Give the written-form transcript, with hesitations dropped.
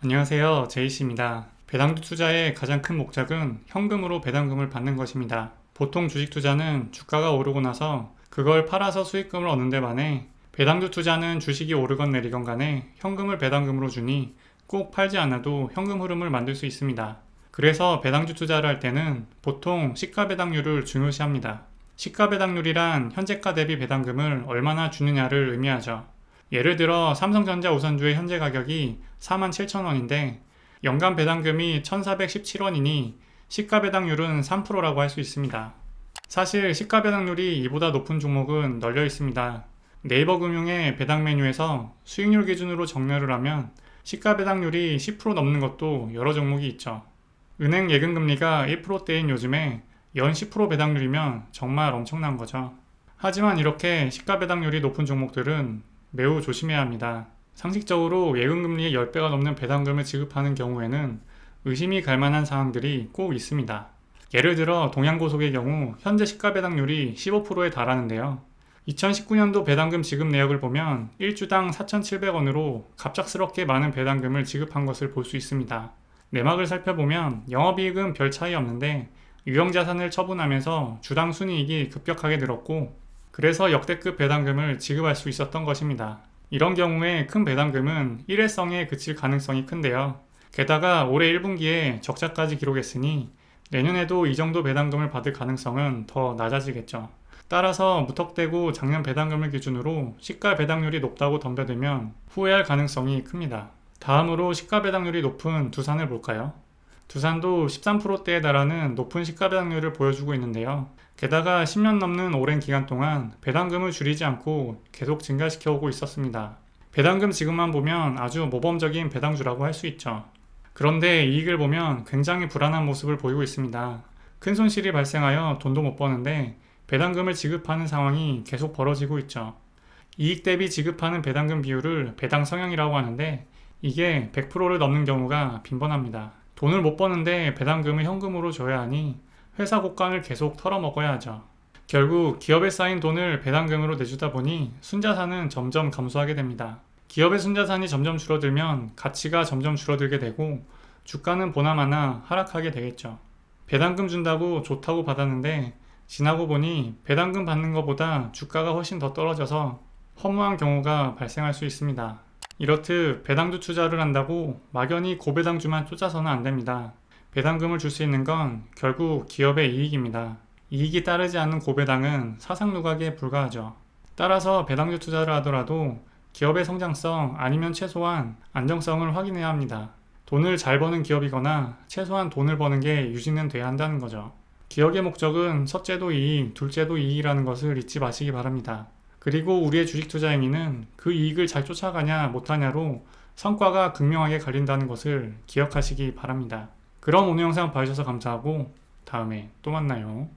안녕하세요. 제이씨입니다. 배당주 투자의 가장 큰 목적은 현금으로 배당금을 받는 것입니다. 보통 주식 투자는 주가가 오르고 나서 그걸 팔아서 수익금을 얻는 데 반해 배당주 투자는 주식이 오르건 내리건 간에 현금을 배당금으로 주니 꼭 팔지 않아도 현금 흐름을 만들 수 있습니다. 그래서 배당주 투자를 할 때는 보통 시가 배당률을 중요시합니다. 시가 배당률이란 현재가 대비 배당금을 얼마나 주느냐를 의미하죠. 예를 들어 삼성전자 우선주의 현재 가격이 47,000원인데 연간 배당금이 1,417원이니 시가 배당률은 3%라고 할 수 있습니다. 사실 시가 배당률이 이보다 높은 종목은 널려 있습니다. 네이버 금융의 배당 메뉴에서 수익률 기준으로 정렬을 하면 시가 배당률이 10% 넘는 것도 여러 종목이 있죠. 은행 예금금리가 1%대인 요즘에 연 10% 배당률이면 정말 엄청난 거죠. 하지만 이렇게 시가 배당률이 높은 종목들은 매우 조심해야 합니다. 상식적으로 예금금리의 10배가 넘는 배당금을 지급하는 경우에는 의심이 갈 만한 사항들이 꼭 있습니다. 예를 들어 동양고속의 경우 현재 시가 배당률이 15%에 달하는데요. 2019년도 배당금 지급 내역을 보면 1주당 4,700원으로 갑작스럽게 많은 배당금을 지급한 것을 볼 수 있습니다. 내막을 살펴보면 영업이익은 별 차이 없는데 유형자산을 처분하면서 주당 순이익이 급격하게 늘었고 그래서 역대급 배당금을 지급할 수 있었던 것입니다. 이런 경우에 큰 배당금은 일회성에 그칠 가능성이 큰데요. 게다가 올해 1분기에 적자까지 기록했으니 내년에도 이 정도 배당금을 받을 가능성은 더 낮아지겠죠. 따라서 무턱대고 작년 배당금을 기준으로 시가 배당률이 높다고 덤벼들면 후회할 가능성이 큽니다. 다음으로 시가 배당률이 높은 두산을 볼까요? 두산도 13%대에 달하는 높은 시가 배당률을 보여주고 있는데요. 게다가 10년 넘는 오랜 기간 동안 배당금을 줄이지 않고 계속 증가시켜 오고 있었습니다. 배당금 지급만 보면 아주 모범적인 배당주라고 할 수 있죠. 그런데 이익을 보면 굉장히 불안한 모습을 보이고 있습니다. 큰 손실이 발생하여 돈도 못 버는데 배당금을 지급하는 상황이 계속 벌어지고 있죠. 이익 대비 지급하는 배당금 비율을 배당 성향이라고 하는데 이게 100%를 넘는 경우가 빈번합니다. 돈을 못 버는데 배당금을 현금으로 줘야 하니 회사 곡간을 계속 털어먹어야 하죠. 결국 기업에 쌓인 돈을 배당금으로 내주다 보니 순자산은 점점 감소하게 됩니다. 기업의 순자산이 점점 줄어들면 가치가 점점 줄어들게 되고 주가는 보나마나 하락하게 되겠죠. 배당금 준다고 좋다고 받았는데 지나고 보니 배당금 받는 것보다 주가가 훨씬 더 떨어져서 허무한 경우가 발생할 수 있습니다. 이렇듯 배당주 투자를 한다고 막연히 고배당주만 쫓아서는 안 됩니다. 배당금을 줄 수 있는 건 결국 기업의 이익입니다. 이익이 따르지 않는 고배당은 사상 누각에 불과하죠. 따라서 배당주 투자를 하더라도 기업의 성장성 아니면 최소한 안정성을 확인해야 합니다. 돈을 잘 버는 기업이거나 최소한 돈을 버는 게 유지는 돼야 한다는 거죠. 기업의 목적은 첫째도 이익, 둘째도 이익이라는 것을 잊지 마시기 바랍니다. 그리고 우리의 주식 투자 행위는 그 이익을 잘 쫓아가냐 못하냐로 성과가 극명하게 갈린다는 것을 기억하시기 바랍니다. 그럼 오늘 영상 봐주셔서 감사하고 다음에 또 만나요.